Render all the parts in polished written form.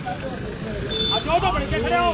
तो बड़े खड़े हो।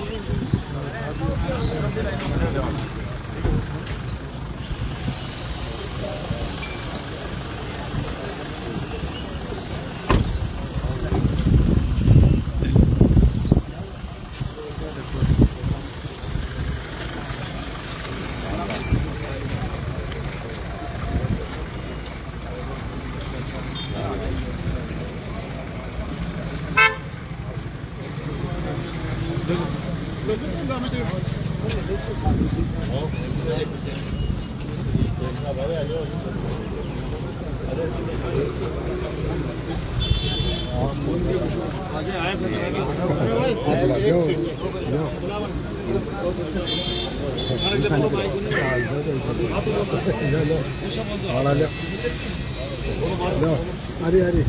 अरे अरे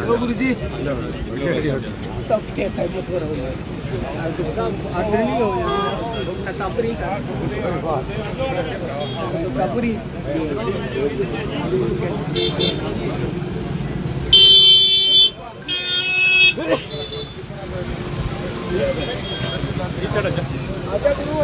गुरु जी तब क्या है मत करो आदरणीय हो या तापरी का तापरी आजा गुरु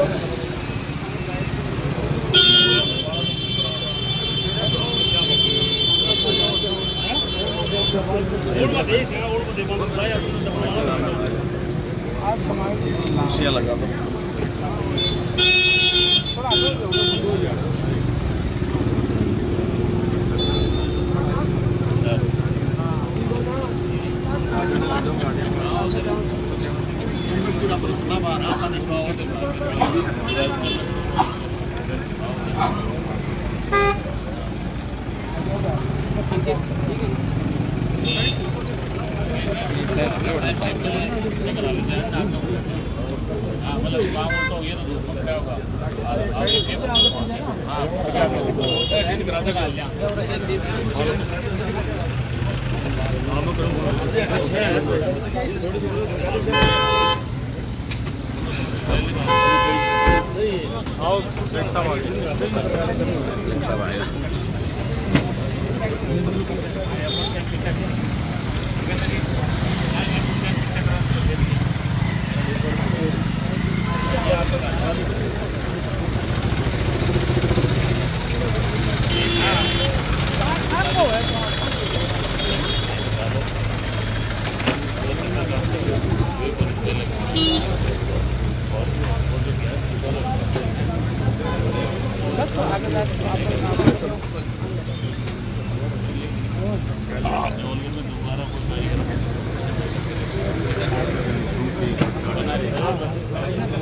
लगा दो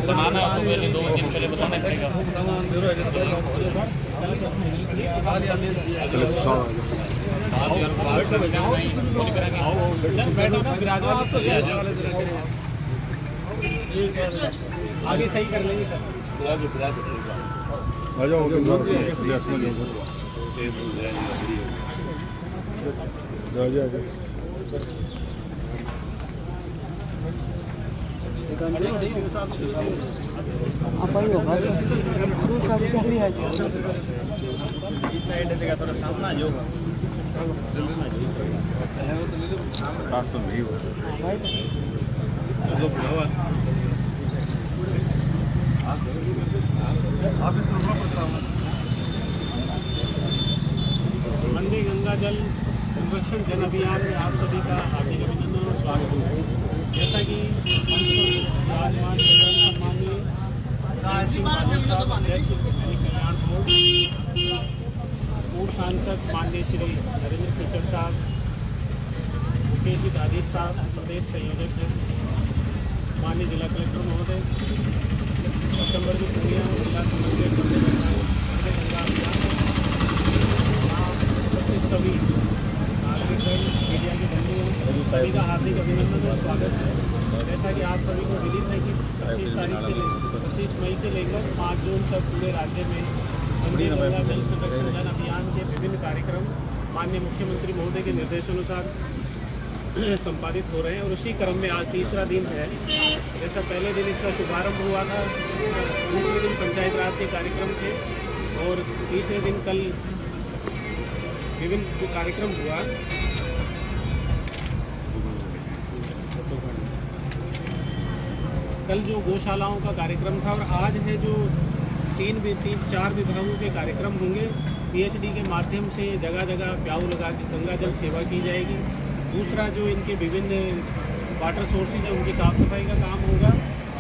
बनाना तो पहले 2 दिन पहले बताना पड़ेगा। आगे सही कर लेंगे सर। आ जाओ मंडी गंगा जल संरक्षण जन अभियान में आप सभी का हार्दिक अभिनंदन और स्वागत है। जैसा कि राजमान माननीय अध्यक्ष कल्याण बोर्ड, पूर्व सांसद माननीय श्री नरेंद्र खच्चर साहब, मुकेश जी दादी साहब, प्रदेश संयोजक माननीय जिला कलेक्टर महोदय, दिसंबर की पूर्णिया जिला समन्वय सभी नागरिकगण, मीडिया के बंधुओं सभी का हार्दिक अभिनंदन और स्वागत है। जैसा कि आप सभी को विदित है कि 25 मई से लेकर 5 जून तक पूरे राज्य में मंडी गंगा जल संरक्षण जन अभियान के विभिन्न कार्यक्रम माननीय मुख्यमंत्री महोदय के निर्देशानुसार संपादित हो रहे हैं और उसी क्रम में आज तीसरा दिन है। जैसा पहले दिन इसका शुभारंभ हुआ था, दूसरे दिन पंचायत राज के कार्यक्रम थे और तीसरे दिन कल विभिन्न कार्यक्रम हुआ। कल जो गौशालाओं का कार्यक्रम था और आज है जो चार विभागों के कार्यक्रम होंगे। पीएचडी के माध्यम से जगह जगह प्याऊ लगा के गंगा जल सेवा की जाएगी। दूसरा जो इनके विभिन्न वाटर सोर्सेज है उनकी साफ सफाई का काम होगा।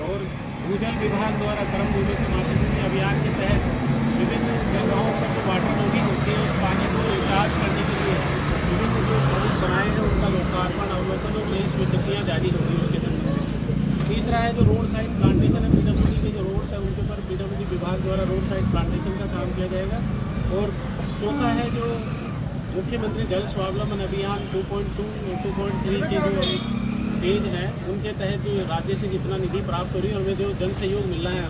और भूजल विभाग द्वारा कर्मभूमि से मातृभूमि अभियान के तहत विभिन्न जगहों पर जो वाटर लॉगिंग होती है उस पानी को रिचार्ज करने के लिए विभिन्न जो स्रोत बनाए हैं उनका लोकार्पण अवलोकन और नई स्वीकृतियाँ जारी होंगी उसके संबंध में। तीसरा है जो रोड साइड प्लांटेशन है, पीडब्ल्यूडी के जो रोड्स है उनके ऊपर पीडब्ल्यूडी विभाग द्वारा रोड साइड प्लांटेशन का काम किया जाएगा। और चौथा है जो मुख्यमंत्री जल स्वावलंबन अभियान 2.2 और 2.3 के जो पेज है उनके तहत जो राज्य से जितना निधि प्राप्त हो रही है और वे जो जन सहयोग मिल रहा है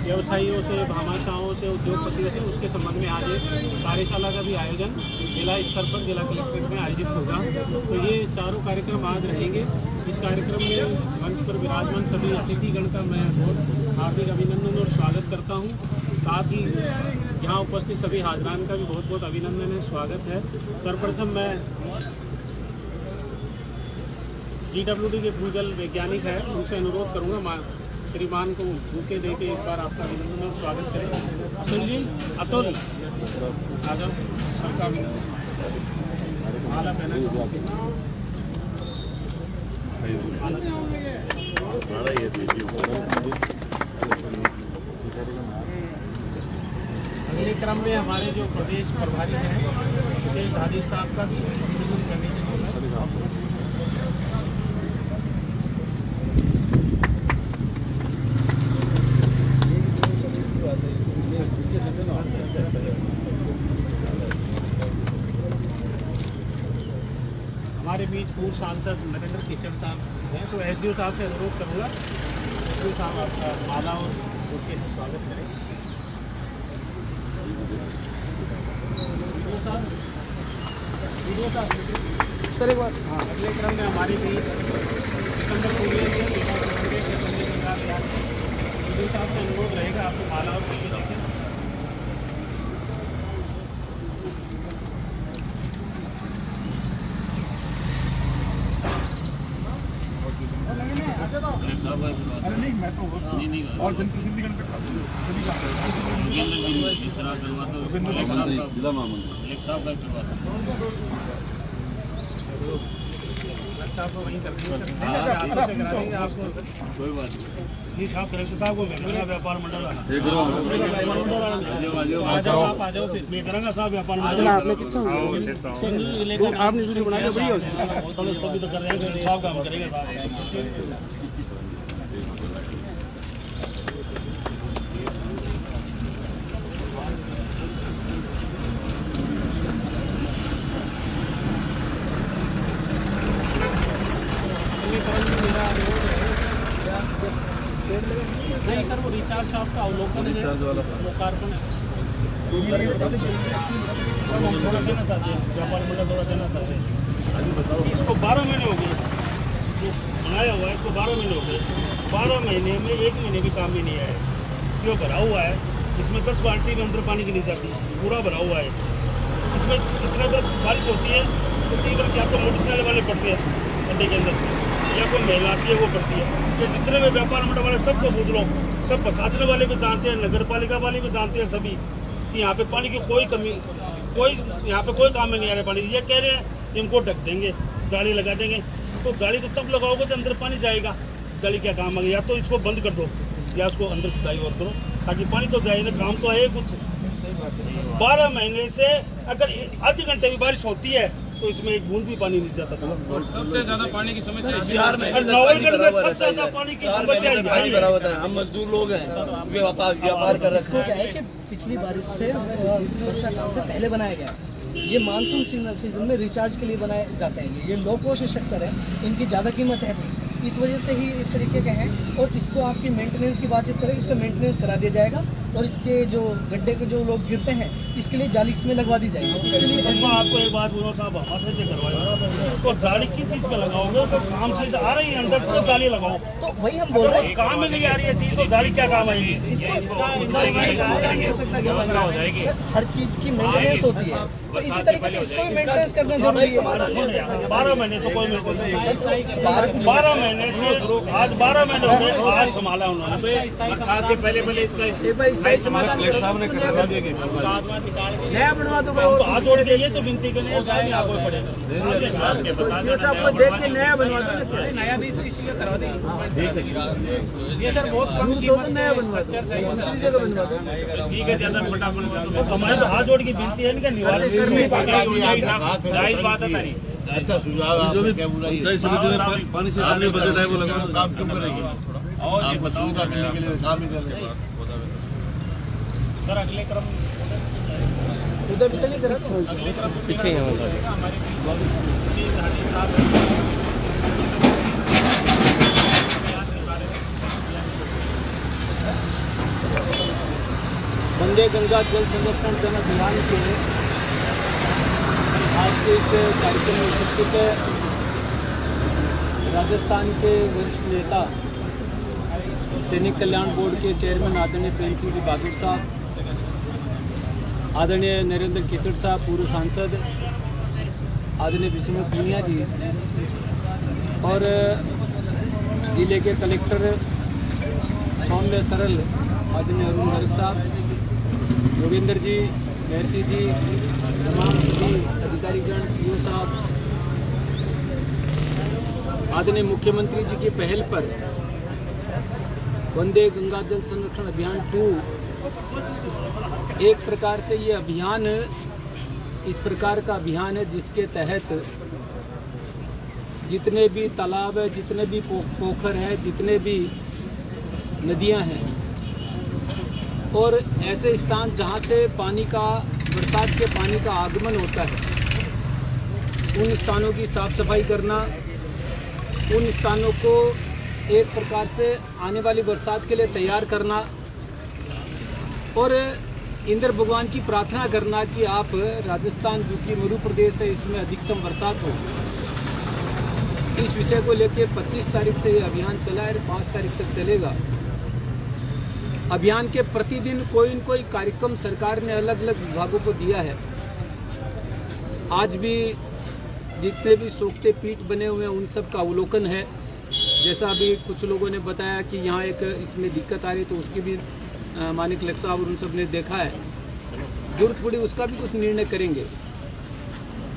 व्यवसायियों से, भामाशाहों से, उद्योगपतियों से, उसके संबंध में आज एक कार्यशाला का भी आयोजन जिला स्तर पर जिला कलेक्ट्रेट में आयोजित होगा। तो ये चारों कार्यक्रम आज रहेंगे। इस कार्यक्रम में मंच पर विराजमान सभी अतिथिगण का मैं बहुत हार्दिक अभिनंदन और स्वागत करता हूँ। साथ ही यहाँ उपस्थित सभी हाजरान का भी बहुत बहुत अभिनंदन है, स्वागत है। सर्वप्रथम मैं GWD के भूजल वैज्ञानिक है उनसे अनुरोध करूँगा श्रीमान को बुके दे के एक बार आपका अभिनंदन और स्वागत करें। अतुल जी, अतुल आ जाओ, सबका माला पहना। अगले क्रम में हमारे जो प्रदेश प्रभारी हैं प्रदेश धारी साहब का भी अभिनंदन करने के लिए हमारे बीच पूर्व सांसद नरेंद्र खिचड़ साहब हैं, तो एसडीओ साहब से अनुरोध करूँगा एसडीओ साहब आपका माला और बुके से स्वागत करें। वीडियो साहब हाँ, अगले क्रम में हमारे बीच दिसंबर पूरे वीडियो साहब से अनुरोध रहेगा आपको माला और बुके देखें। अरे नहीं, मैं तो और जनप्रतिनिधिगण पे सभी का जिला महामंत्री साहब को वहीं कर देंगे आपको कोई बात नहीं। साहब कलेक्टर साहब को व्यापार मंडल नहीं। आ जाओ, आप आ जाओ, फिर मैं करूँगा साहब व्यापार मंडल आपने आपने वीडियो बनाया बढ़िया तभी तो कर रहे हैं साहब काम करेंगे साहब। नहीं सर, वो रिचार्ज शॉप का अवलोकन है, लोकार्पण है। व्यापार मंडल द्वारा देना चाहते हैं। इसको 12 महीने हो गए जो बनाया हुआ है, इसको 12 महीने हो गए। 12 महीने में 1 महीने भी काम ही नहीं आया है। जो भरा हुआ है इसमें 10 बाल्टी में अंदर पानी की नहीं जाती, पूरा भरा हुआ है। इसमें इतना जब बारिश होती है तो कई बार क्या तो मोटरसाइकिल वाले पड़ते हैं अड्डे के अंदर या कोई महिला आती है वो पड़ती है। तो जितने भी व्यापार मंडल वाले सबको पूछ लो, सब प्रशासन वाले भी जानते हैं, नगर पालिका वाले भी जानते हैं सभी कि यहाँ पे पानी की कोई कमी, कोई यहाँ पे कोई काम में नहीं आ रहा पानी। ये कह रहे हैं इनको ढक देंगे, जाली लगा देंगे। तो जाली तो तब लगाओगे जब अंदर पानी जाएगा। जाली क्या काम आ गया? या तो इसको बंद कर दो या उसको अंदर खुदाई और करो ताकि पानी तो जाए ना, काम तो है कुछ। 12 महीने से अगर आधे घंटे भी बारिश होती है तो इसमें एक बूंद भी पानी नहीं जाता। सबसे ज्यादा पानी की समस्या बिहार में नवलगढ़ में सबसे ज्यादा पानी की समस्या है। हम मजदूर लोग हैं, व्यापार कर रहे हैं। क्या है कि पिछली बारिश से वर्षा काल से पहले बनाया गया है। ये मानसून सीजन में रिचार्ज के लिए बनाए जाते हैं। ये लो कॉस्ट स्ट्रक्चर है, इनकी ज़्यादा कीमत है, इस वजह से ही इस तरीके के हैं। और इसको आपकी मेंटेनेंस की बातचीत करें, इसका मेंटेनेंस करा दिया जाएगा। और इसके जो गड्ढे के जो लोग गिरते हैं इसके लिए जाली इसमें लगवा दी जाएगी। इसके लिए आपको एक बात बोलो साहब, हमारे से करवाएगा तो जाली किस चीज पे लगाओगे? तो काम से आ रही है अंदर तो जाली लगाओ। तो वही हम बोल रहे हैं, काम में नहीं आ रही है चीज तो जाली क्या काम आएगी? हर चीज की मेंटेनेंस होती है, तो इसी तरीके से इसको भी मेंटेनेंस करना जरूरी है। 12 महीने तो कोई मेंटेनेंस 12 महीने से आज 12 महीने हो गए, आज संभाला उन्होंने। बरसात से पहले इसका नया बनवा दो तो हाथ जोड़ के ये तो विनती के लिए साहब यहाँ कोई पड़ेगा आपको देख के नया बनवा दो। नया भी इसलिए करवा देंगे। ये सर बहुत कम कीमत नया स्ट्रक्चर चाहिए। ठीक है, ज्यादा फटाफट हमारे तो हाथ जोड़ की विनती है इनका निवारण जायज बात है तारी। अच्छा सुझाव जो भी पंचायत समिति में पानी से सामने बजट है वो लगा काम क्यों करेंगे? और आप सुविधा देने के लिए काम ही कर रहे हैं। सर अगले क्रम उधर भी नहीं करा पीछे ही हमारे वंदे गंगा जल संरक्षण जन अभियान के आज के इस कार्यक्रम में उपस्थित राजस्थान के वरिष्ठ नेता सैनिक कल्याण बोर्ड के चेयरमैन आदरणीय प्रेम सिंह जी बहादुर साहब, आदरणीय नरेंद्र कीचड़ साहब पूर्व सांसद, आदरणीय विष्णु पूनिया जी और जिले के कलेक्टर सौम्य सरल आदरणीय अरुण गर्ग साहब, योगेंद्र जी, महर्षि जी, तमाम सभी अधिकारीगण, सीओ साहब, आदरणीय मुख्यमंत्री जी की पहल पर वंदे गंगा जल संरक्षण अभियान 2 एक प्रकार से ये अभियान इस प्रकार का अभियान है जिसके तहत जितने भी तालाब है, जितने भी पोखर है, जितने भी नदियां हैं और ऐसे स्थान जहां से पानी का बरसात के पानी का आगमन होता है उन स्थानों की साफ सफाई करना, उन स्थानों को एक प्रकार से आने वाली बरसात के लिए तैयार करना और इंद्र भगवान की प्रार्थना करना कि आप राजस्थान जो कि मरु प्रदेश है इसमें अधिकतम बरसात हो। इस विषय को लेकर 25 तारीख से ये अभियान चला है, 5 तारीख तक चलेगा। अभियान के प्रतिदिन कोई न कोई कार्यक्रम सरकार ने अलग अलग विभागों को दिया है। आज भी जितने भी सोखते पीठ बने हुए हैं उन सब का अवलोकन है। जैसा अभी कुछ लोगों ने बताया कि यहाँ एक इसमें दिक्कत आ रही तो उसकी भी मानिक लक साहब और उन सब ने देखा है, जरूरत पड़ी उसका भी कुछ निर्णय करेंगे।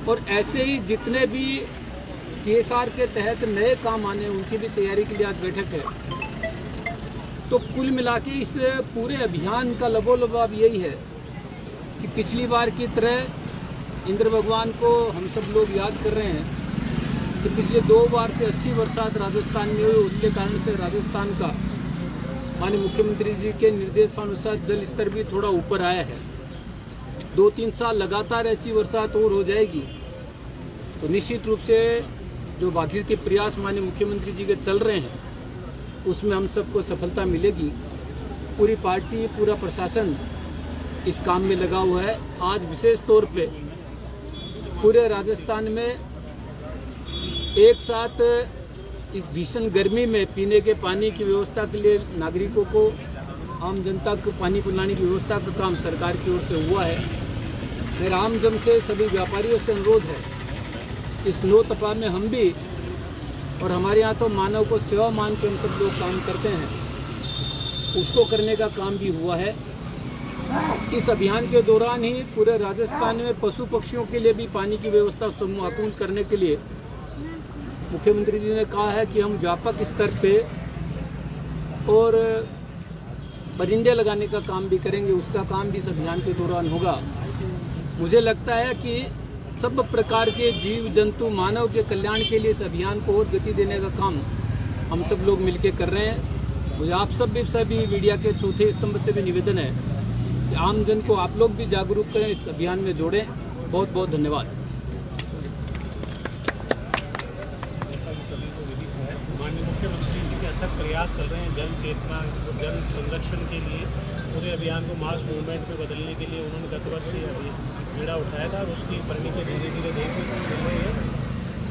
और ऐसे ही जितने भी CSR के तहत नए काम आने उनकी भी तैयारी के लिए आज बैठक है। तो कुल मिला के इस पूरे अभियान का लबोलबाब यही है कि पिछली बार की तरह इंद्र भगवान को हम सब लोग याद कर रहे हैं कि पिछले 2 बार से अच्छी बरसात राजस्थान में हुई, उसके कारण से राजस्थान का माननीय मुख्यमंत्री जी के निर्देशानुसार जल स्तर भी थोड़ा ऊपर आया है। 2-3 साल लगातार ऐसी बरसात और हो जाएगी तो निश्चित रूप से जो बाकी के प्रयास माननीय मुख्यमंत्री जी के चल रहे हैं उसमें हम सबको सफलता मिलेगी। पूरी पार्टी, पूरा प्रशासन इस काम में लगा हुआ है। आज विशेष तौर पे पूरे राजस्थान में एक साथ इस भीषण गर्मी में पीने के पानी की व्यवस्था के लिए नागरिकों को, आम जनता को पानी पिलाने की व्यवस्था का काम सरकार की ओर से हुआ है। मेरा आम जन से, सभी व्यापारियों से अनुरोध है, इस नो तपा में हम भी और हमारे यहाँ तो मानव को सेवा मान के हम सब लोग काम करते हैं, उसको करने का काम भी हुआ है। इस अभियान के दौरान ही पूरे राजस्थान में पशु पक्षियों के लिए भी पानी की व्यवस्था समूहापूर्ण करने के लिए मुख्यमंत्री जी ने कहा है कि हम व्यापक स्तर पे और परिंदे लगाने का काम भी करेंगे, उसका काम भी इस अभियान के दौरान होगा। मुझे लगता है कि सब प्रकार के जीव जंतु मानव के कल्याण के लिए इस अभियान को और गति देने का काम हम सब लोग मिलकर कर रहे हैं। मुझे आप सब भी सभी मीडिया के चौथे स्तंभ से भी निवेदन है कि आम जन को आप लोग भी जागरूक करें, इस अभियान में जोड़ें। बहुत बहुत धन्यवाद। माननीय मुख्यमंत्री जी के अथक प्रयास चल रहे हैं जल चेतना, जल संरक्षण के लिए पूरे अभियान को मास मूवमेंट में बदलने के लिए उन्होंने गत वर्ष ही अभी बीड़ा उठाया था, उसकी परिणति धीरे धीरे देखने को मिल रही है।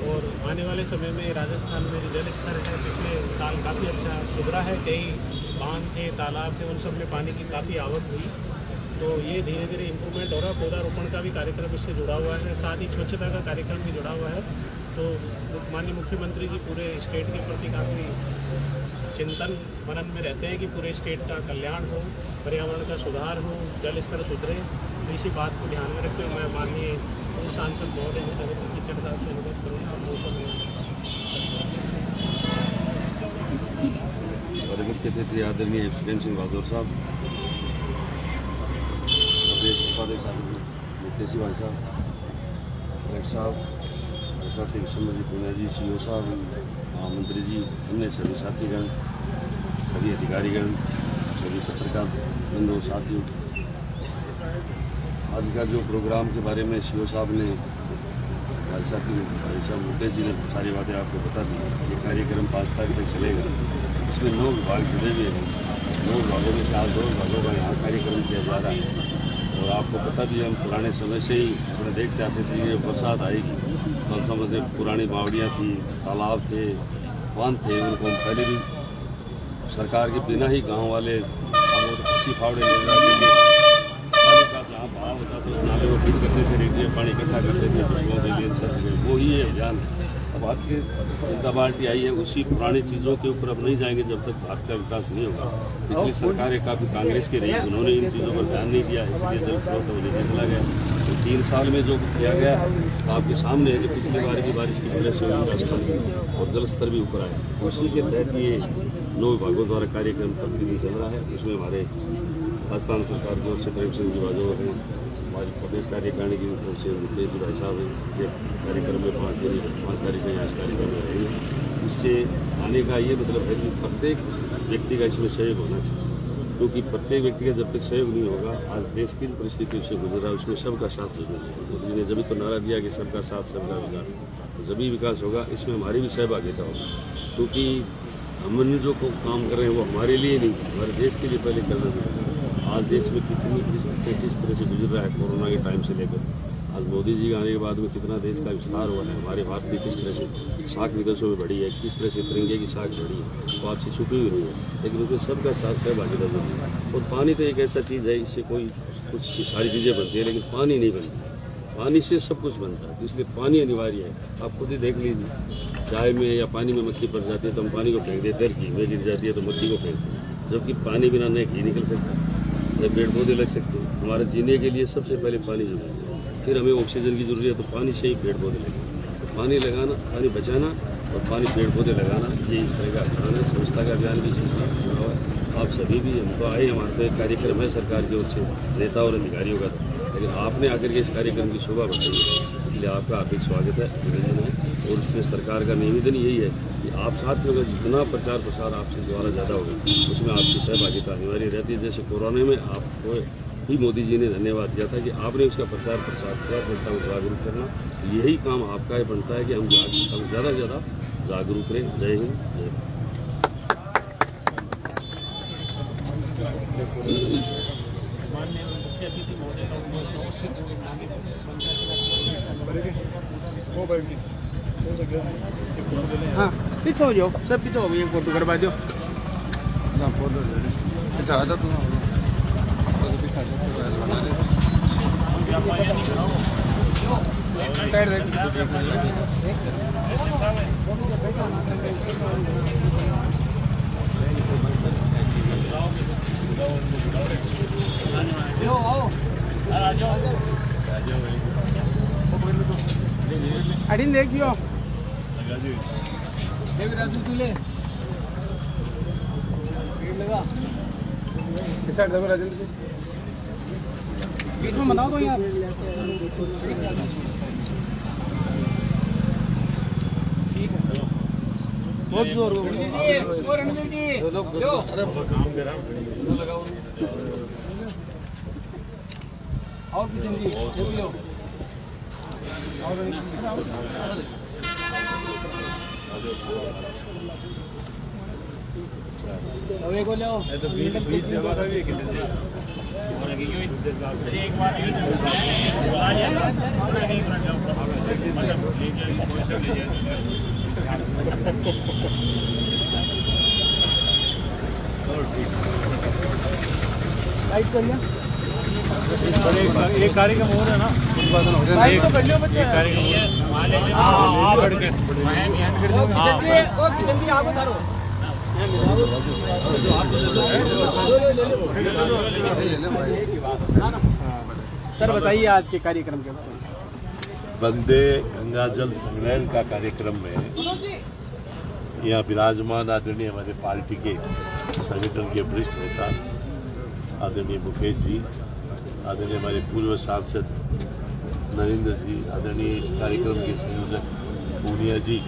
और आने वाले समय में राजस्थान में जल स्तर है पिछले साल काफ़ी अच्छा सुधरा है, कई बांध थे, तालाब थे, उन सब में पानी की काफ़ी आवक हुई। तो ये धीरे धीरे इम्प्रूवमेंट हो रहा है। पौधारोपण का भी कार्यक्रम इससे जुड़ा हुआ है, साथ ही स्वच्छता का कार्यक्रम भी जुड़ा हुआ है। तो माननीय मुख्यमंत्री जी पूरे स्टेट के प्रति काफ़ी चिंतन मनन में रहते हैं कि पूरे स्टेट का कल्याण हो, पर्यावरण का सुधार हो, जल स्तर सुधरे। इसी बात को ध्यान में रखते हुए मैं माननीय पूर्व सांसद महोदय जगत किचड़ साहब से अनुरोध करूँगा मौसम के अतिथि आदरणीय प्रेम सिंह बहादुर साहब, प्रदेश उपाध्यक्ष मुकेश भाई साहब, कलेक्टर साहब, साथी विश्वम्बर जी पूनिया जी, CEO साहब, महामंत्री जी, अन्य सभी साथीगण, सभी अधिकारीगण, सभी पत्रकार बंधुओं, साथियों, आज का जो प्रोग्राम के बारे में CEO साहब ने, हमारे साथी भाई साहब मुकेश जी ने सारी बातें आपको बता दी। ये कार्यक्रम 5 तारीख तक चलेगा। इसमें 9 विभाग जुड़े हुए हैं। 9 विभागों में से आज 2 विभागों का यहाँ कार्यक्रम किया जा रहा है। और आपको पता भी हम पुराने समय से ही अपने देखते आते थे ये बरसात आएगी तो हम समझते पुरानी बावड़ियाँ थी, तालाब थे, बांध थे, उनको हम पहले भी सरकार के बिना ही गांव वाले अच्छी फावड़े ले जाते पानी का जहाँ भाव होता तो नाले को फीड करते थे, रेडियो पानी इकट्ठा करते थे पशुओं के लिए, सब वो ही है अभियान। अब आपकी जनता पार्टी आई है, उसी पुरानी चीज़ों के ऊपर अब नहीं जाएंगे जब तक भारत का विकास नहीं होगा। पिछली सरकारें काफ़ी कांग्रेस की रही, उन्होंने इन चीज़ों पर ध्यान नहीं दिया, इसलिए जल स्रोत वो लेके चला गया। तो 3 साल में जो किया गया आपके सामने है कि पिछली बार की बारिश किस तरह से हुई राजस्थान और जल स्तर भी ऊपर आया। उसी के तहत ये 9 विभागों द्वारा कार्यक्रम प्रतिदिन चल रहा है। उसमें हमारे राजस्थान सरकार की ओर से प्रेम सिंह जी बाजवा हैं, हमारी प्रदेश कार्यकारिणी की ओर से मुकेश भाई साहब हैं। ये कार्यक्रम में 5 तारीख में यहाँ इस कार्यक्रम में रहेंगे। इससे आने का ये मतलब है कि प्रत्येक व्यक्ति का इसमें सहयोग होना चाहिए, क्योंकि प्रत्येक व्यक्ति का जब तक सहयोग नहीं होगा, आज देश की परिस्थिति उससे गुजर रहा है, उसमें सबका साथ जरूरी है। मोदी ने जब तो नारा दिया कि सबका साथ सबका विकास, तो जब भी विकास होगा इसमें हमारी भी सहभागिता होगी। क्योंकि हमने जो काम कर रहे हैं वो हमारे लिए नहीं, हमारे देश के लिए पहले करना चाहिए। आज देश में कितनी किस तरह से गुजर रहा है कोरोना के टाइम से लेकर आज मोदी जी आने के बाद में कितना देश का विस्तार हुआ है, हमारे भारत की किस तरह से साख विदेशों में बढ़ी है, किस तरह से तिरंगे की साख बढ़ी है, वो आपसे छुपी हुई नहीं है, लेकिन उसमें सबका साथ सहभागिता जरूरी है। और पानी तो एक ऐसा चीज़ है, इससे कोई कुछ सारी चीज़ें बनती है, लेकिन पानी नहीं बनती। पानी से सब कुछ बनता है, तो इसलिए पानी अनिवार्य है। आप खुद ही देख लीजिए, चाय में या पानी में मक्खी पड़ जाती है तो हम पानी को फेंक देते हैं, घी में गिर जाती है तो मक्खी को फेंकते हैं, जबकि पानी बिना न घी निकल सकता, न पेड़ पौधे लग सकते हैं। हमारे जीने के लिए सबसे पहले पानी जरूरी है, फिर हमें ऑक्सीजन की जरूरत है, तो पानी से ही पेड़ पौधे लगे। तो पानी लगाना, पानी बचाना और पानी पेड़ पौधे लगाना, ये इस तरह का अभियान है। स्वच्छता का अभियान भी इसी साथ जुड़ा हुआ है। आप सभी भी, हम तो आए, हमारे तो एक कार्यक्रम है सरकार की ओर से नेता और अधिकारियों का, लेकिन आपने आकर के इस कार्यक्रम की शोभा बढ़ाई है, इसलिए आपका हार्दिक स्वागत है, अभिनंदन है। और उसमें सरकार का निवेदन यही है कि आप साथ में जितना प्रचार प्रसार आपसे द्वारा ज़्यादा होगा उसमें आपकी सहभागिता अनिवार्य रहती है। जैसे कोरोना में आपको भी मोदी जी ने धन्यवाद दिया था कि आपने उसका प्रचार प्रसार किया, जनता को जागरूक करना, यही काम आपका ही बनता है कि हम ज़्यादा से ज़्यादा जागरूक रहें। जय हिंद, जय माननीय मुख्य अतिथि महोदय का हाँ पीछे हो जाओ, सब पीछे हो, एक फोटो करवा दो। अच्छा आ जा तू अड़ी देखियो राजू तू ले लगा राजेंद्र बीच में बताओ तो यार। बहुत जोर हो रणवीर जी, और किशन जी देख लो, और एक को ले आओ। एक बार लाइट कर लिया एक कार्यक्रम हो रहा है ना, उद्घाटन हो लाइट तो कर लियो बच्चे जल्दी आगे धरो सर बताइए आज के कार्यक्रम के बारे में। वंदे गंगा जल संग्रहण का कार्यक्रम में यहाँ विराजमान आदरणीय हमारे पार्टी के संगठन के वरिष्ठ नेता आदरणीय मुकेश जी, आदरणीय हमारे पूर्व सांसद नरेंद्र जी, आदरणीय इस कार्यक्रम के संयोजक पूनिया जी,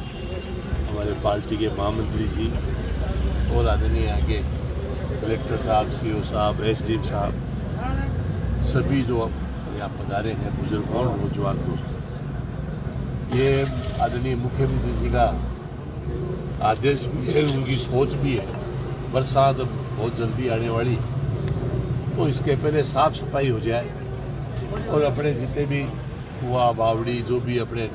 हमारे पार्टी के महामंत्री जी और आदरणीय यहाँ के कलेक्टर साहब, सीओ साहब, एसडीएम साहब, सभी जो यहाँ पधारे हैं, बुजुर्ग और नौजवान दोस्त, ये आदरणीय मुख्यमंत्री जी का आदेश भी है, उनकी सोच भी है। बरसात बहुत जल्दी आने वाली, तो इसके पहले साफ सफाई हो जाए और अपने जितने भी कुआं बावड़ी जो भी अपने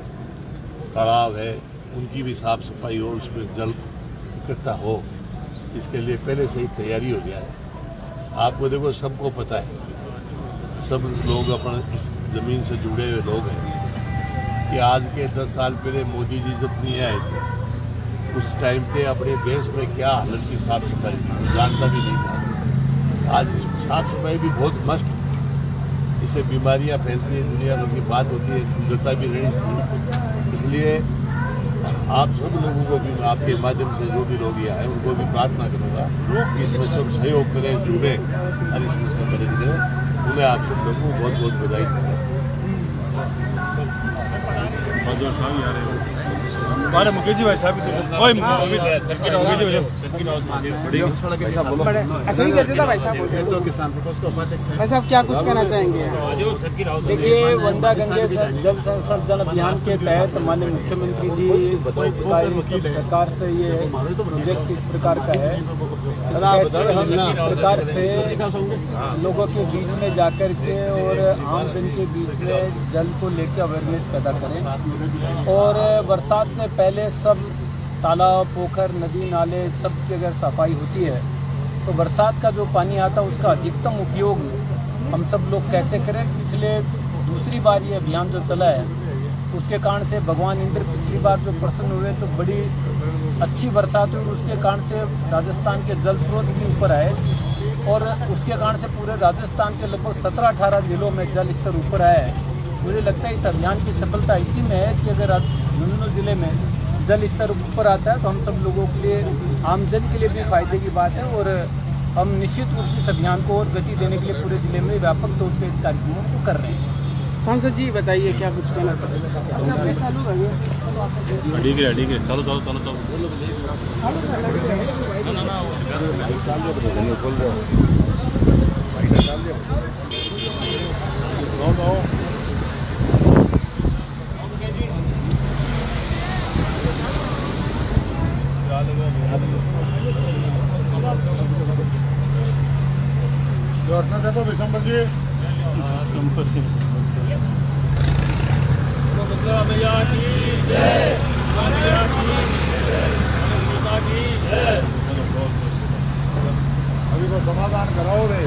तालाब है उनकी भी साफ सफाई हो, उसमें जल इकट्ठा हो, इसके लिए पहले से ही तैयारी हो जाए। आपको देखो सबको पता है, सब लोग अपन इस ज़मीन से जुड़े हुए लोग हैं कि आज के 10 साल पहले मोदी जी जब नहीं आए थे उस टाइम पे अपने देश में क्या हालत की साफ सफाई थी, जानता भी नहीं था। आज साफ सफाई भी बहुत मस्त, इससे बीमारियां फैलती हैं, दुनिया भर की बात होती है, सुंदरता भी रहनी चाहिए। इसलिए आप सब लोगों को भी आपके माध्यम से जो भी लोग यहाँ हैं उनको भी प्रार्थना करूँगा कि इसमें सब सहयोग करें, जुड़ें और इसमें मदद करें। उन्हें आप सब लोगों को बहुत बहुत बधाई दें। हमारे मुकेश जी भाई साहब भाई साहब क्या कुछ कहना चाहेंगे? देखिए वंदा गंगे जल संरक्षण अभियान के तहत माननीय मुख्यमंत्री जी प्रकार से ये प्रोजेक्ट इस प्रकार का है, कैसे हम इस प्रकार से लोगों के बीच में जाकर के और आम जन के बीच में जल को लेकर अवेयरनेस पैदा करें और बरसात से पहले सब तालाब, पोखर, नदी, नाले सब की अगर सफाई होती है तो बरसात का जो पानी आता है उसका अधिकतम उपयोग हम सब लोग कैसे करें। पिछले दूसरी बार ये अभियान जो चला है उसके कारण से भगवान इंद्र पिछली बार जो प्रसन्न हुए तो बड़ी अच्छी बरसात हुई, उसके कारण से राजस्थान के जल स्रोत भी ऊपर आए और उसके कारण से पूरे राजस्थान के लगभग 17-18 जिलों में जल स्तर ऊपर आया है। मुझे लगता है इस अभियान की सफलता इसी में है कि अगर झुंझुनू जिले में जल स्तर ऊपर आता है तो हम सब लोगों के लिए, आमजन के लिए भी फायदे की बात है और हम निश्चित रूप से इस अभियान को और गति देने के लिए पूरे जिले में व्यापक तौर पर इस कार्यक्रमों को कर रहे हैं। सांसद जी बताइए क्या कुछ कहना चाहेंगे? ठीक है चलो चलो चलो चलो देखो विशंबर जी संपत्ति अभी तो समाधान कराओ रे।